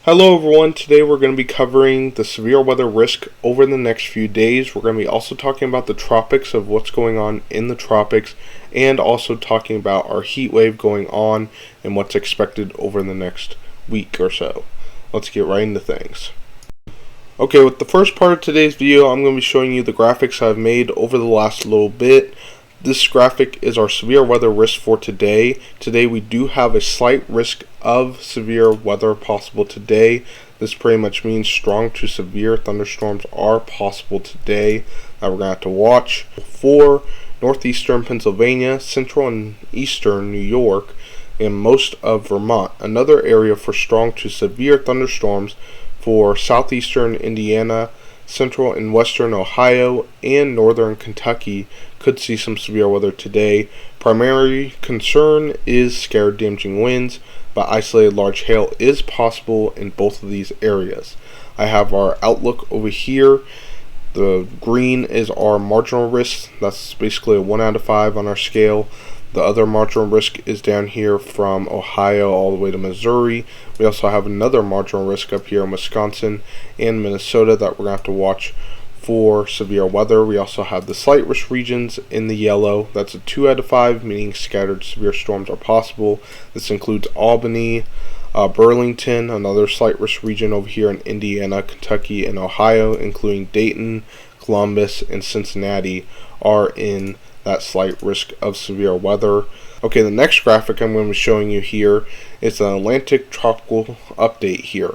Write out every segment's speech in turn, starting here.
Hello everyone, today we're going to be covering the severe weather risk over the next few days. We're going to be also talking about the tropics, of what's going on in the tropics, and also talking about our heat wave going on and what's expected over the next week or so. Let's get right into things. Okay, with the first part of today's video, I'm going to be showing you the graphics I've made over the last little bit. This graphic is our severe weather risk for today. Today we do have a slight risk of severe weather possible today. This pretty much means strong to severe thunderstorms are possible today that we're going to have to watch for northeastern Pennsylvania, central and eastern New York, and most of Vermont. Another area for strong to severe thunderstorms for southeastern Indiana, central and western Ohio, and northern Kentucky could see some severe weather today. Primary concern is scattered damaging winds, but isolated large hail is possible in both of these areas. I have our outlook over here. The green is our marginal risk. That's basically a 1 out of 5 on our scale. The other marginal risk is down here from Ohio all the way to Missouri. We also have another marginal risk up here in Wisconsin and Minnesota that we're going to have to watch for severe weather. We also have the slight risk regions in the yellow. That's a 2 out of 5, meaning scattered severe storms are possible. This includes Albany, Burlington, another slight risk region over here in Indiana, Kentucky, and Ohio, including Dayton, Columbus, and Cincinnati are in that slight risk of severe weather. Okay, the next graphic I'm going to be showing you here is an Atlantic tropical update here.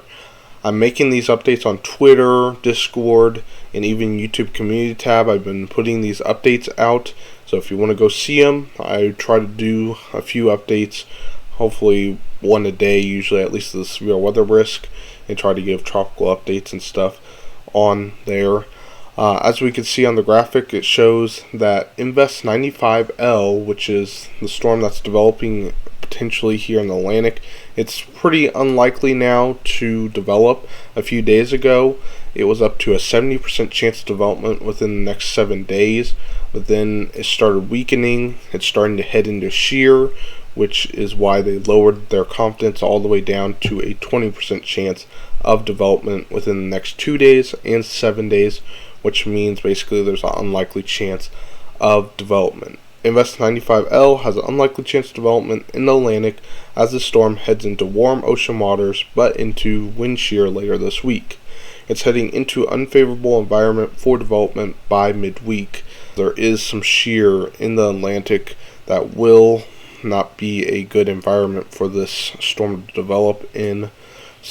I'm making these updates on Twitter, Discord, and even YouTube community tab. I've been putting these updates out, so if you want to go see them, I try to do a few updates, hopefully one a day, usually at least the severe weather risk, and try to give tropical updates and stuff on there. As we can see on the graphic, it shows that Invest 95L, which is the storm that's developing potentially here in the Atlantic, it's pretty unlikely now to develop. A few days ago, it was up to a 70% chance of development within the next 7 days, but then it started weakening. It's starting to head into shear, which is why they lowered their confidence all the way down to a 20% chance of development within the next 2 days and 7 days, which means basically there's an unlikely chance of development. Invest 95L has an unlikely chance of development in the Atlantic as the storm heads into warm ocean waters but into wind shear later this week. It's heading into unfavorable environment for development by midweek. There is some shear in the Atlantic that will not be a good environment for this storm to develop in.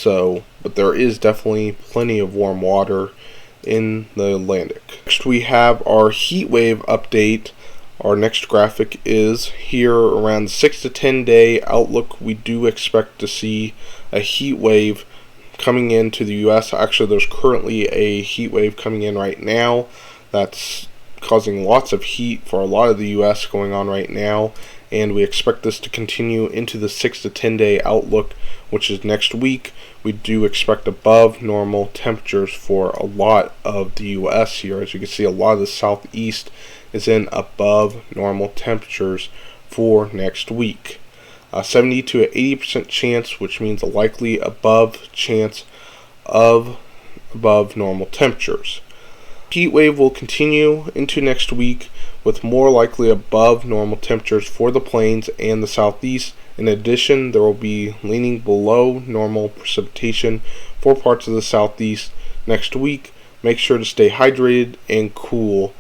But there is definitely plenty of warm water in the Atlantic. Next we have our heat wave update. Our next graphic is here around the 6 to 10 day outlook. We do expect to see a heat wave coming into the US. Actually, there's currently a heat wave coming in right now that's causing lots of heat for a lot of the US going on right now, and we expect this to continue into the 6 to 10 day outlook, which is next week. We do expect above normal temperatures for a lot of the US here. As you can see, a lot of the southeast is in above normal temperatures for next week. 70 to 80% chance, which means a likely above chance of above normal temperatures. Heat wave will continue into next week with more likely above normal temperatures for the plains and the southeast. In addition, there will be leaning below normal precipitation for parts of the southeast next week. Make sure to stay hydrated and cool,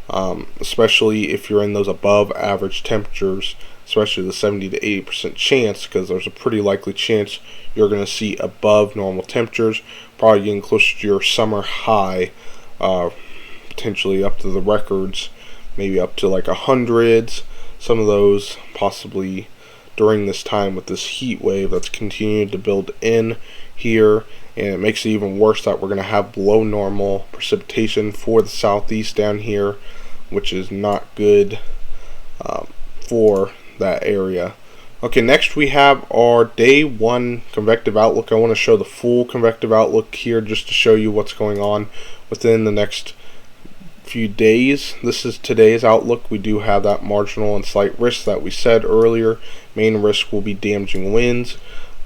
especially if you're in those above average temperatures, especially the 70 to 80% chance, because there's a pretty likely chance you're going to see above normal temperatures, probably getting closer to your summer high, potentially up to the records, maybe up to like hundreds, some of those possibly during this time with this heat wave that's continued to build in here. And it makes it even worse that we're going to have below normal precipitation for the southeast down here, which is not good for that area. Okay, next we have our day 1 convective outlook. I want to show the full convective outlook here just to show you what's going on within the next few days. This is today's outlook. We do have that marginal and slight risk that we said earlier. Main risk will be damaging winds,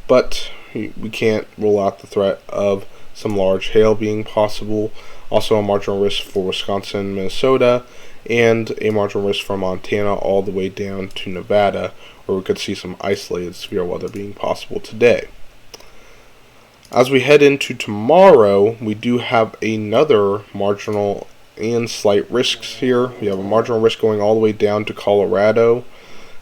but we can't rule out the threat of some large hail being possible. Also a marginal risk for Wisconsin, Minnesota, and a marginal risk from Montana all the way down to Nevada, where we could see some isolated severe weather being possible today. As we head into tomorrow, we do have another marginal and slight risks here. We have a marginal risk going all the way down to Colorado,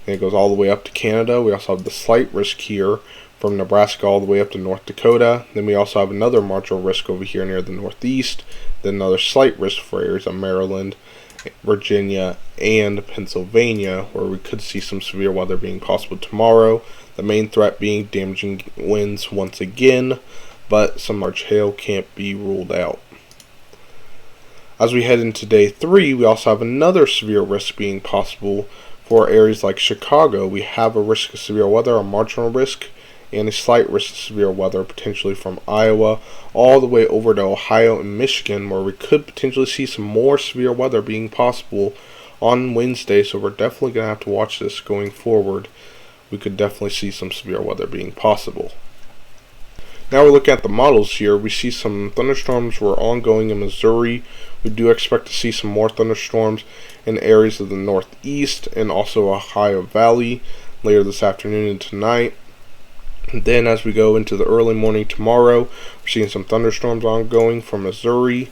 and it goes all the way up to Canada. We also have the slight risk here from Nebraska all the way up to North Dakota. Then we also have another marginal risk over here near the Northeast. Then another slight risk for areas of Maryland, Virginia, and Pennsylvania, where we could see some severe weather being possible tomorrow. The main threat being damaging winds once again, but some large hail can't be ruled out. As we head into day 3, we also have another severe risk being possible for areas like Chicago. We have a risk of severe weather, a marginal risk, and a slight risk of severe weather, potentially from Iowa all the way over to Ohio and Michigan, where we could potentially see some more severe weather being possible on Wednesday. So we're definitely going to have to watch this going forward. We could definitely see some severe weather being possible. Now we're looking at the models here. We see some thunderstorms were ongoing in Missouri. We do expect to see some more thunderstorms in areas of the Northeast and also Ohio Valley later this afternoon and tonight. And then as we go into the early morning tomorrow, we're seeing some thunderstorms ongoing from Missouri.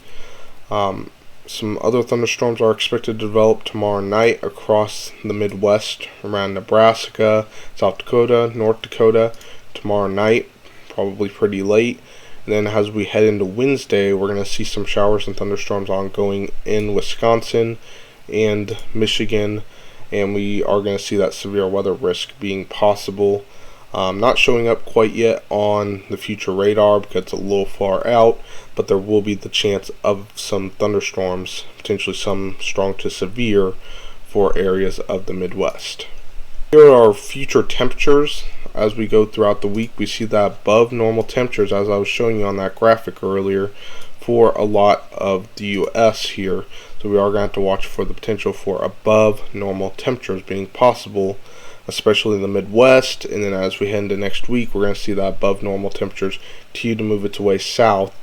Some other thunderstorms are expected to develop tomorrow night across the Midwest, around Nebraska, South Dakota, North Dakota tomorrow night, probably pretty late. And then as we head into Wednesday, we're going to see some showers and thunderstorms ongoing in Wisconsin and Michigan, and we are going to see that severe weather risk being possible. Not showing up quite yet on the future radar because it's a little far out, but there will be the chance of some thunderstorms, potentially some strong to severe, for areas of the Midwest. Here are our future temperatures. As we go throughout the week, we see that above normal temperatures, as I was showing you on that graphic earlier, for a lot of the U.S. here. So we are going to have to watch for the potential for above normal temperatures being possible, especially in the Midwest. And then as we head into next week, we're going to see that above normal temperatures continue to move its way south.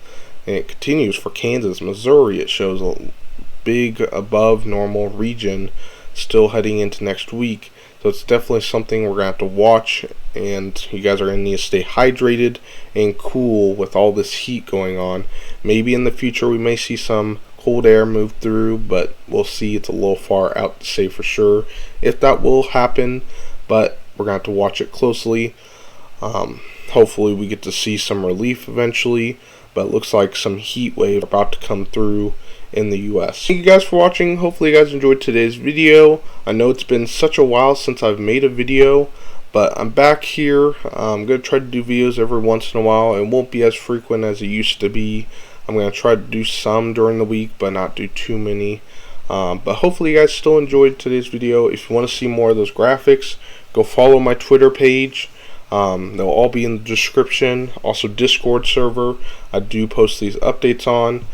And it continues for Kansas, Missouri. It shows a big above normal region still heading into next week. So it's definitely something we're going to have to watch, and you guys are going to need to stay hydrated and cool with all this heat going on. Maybe in the future we may see some cold air move through, but we'll see. It's a little far out to say for sure if that will happen, but we're going to have to watch it closely. Hopefully we get to see some relief eventually, but it looks like some heat wave about to come through in the US. Thank you guys for watching. Hopefully you guys enjoyed today's video. I know it's been such a while since I've made a video, but I'm back here. I'm going to try to do videos every once in a while. It won't be as frequent as it used to be. I'm going to try to do some during the week, but not do too many. But hopefully you guys still enjoyed today's video. If you want to see more of those graphics, go follow my Twitter page. They'll all be in the description. Also Discord server, I do post these updates on.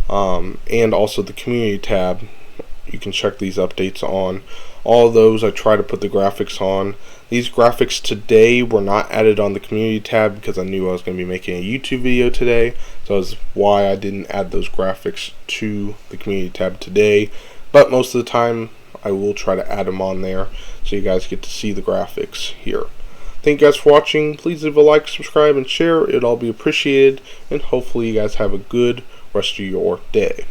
And also the community tab, you can check these updates on. All of those I try to put the graphics on. These graphics today were not added on the community tab because I knew I was going to be making a YouTube video today, so that's why I didn't add those graphics to the community tab today. But most of the time I will try to add them on there so you guys get to see the graphics here. Thank you guys for watching. Please leave a like, subscribe, and share. It'd all be appreciated, and hopefully you guys have a good rest of your day.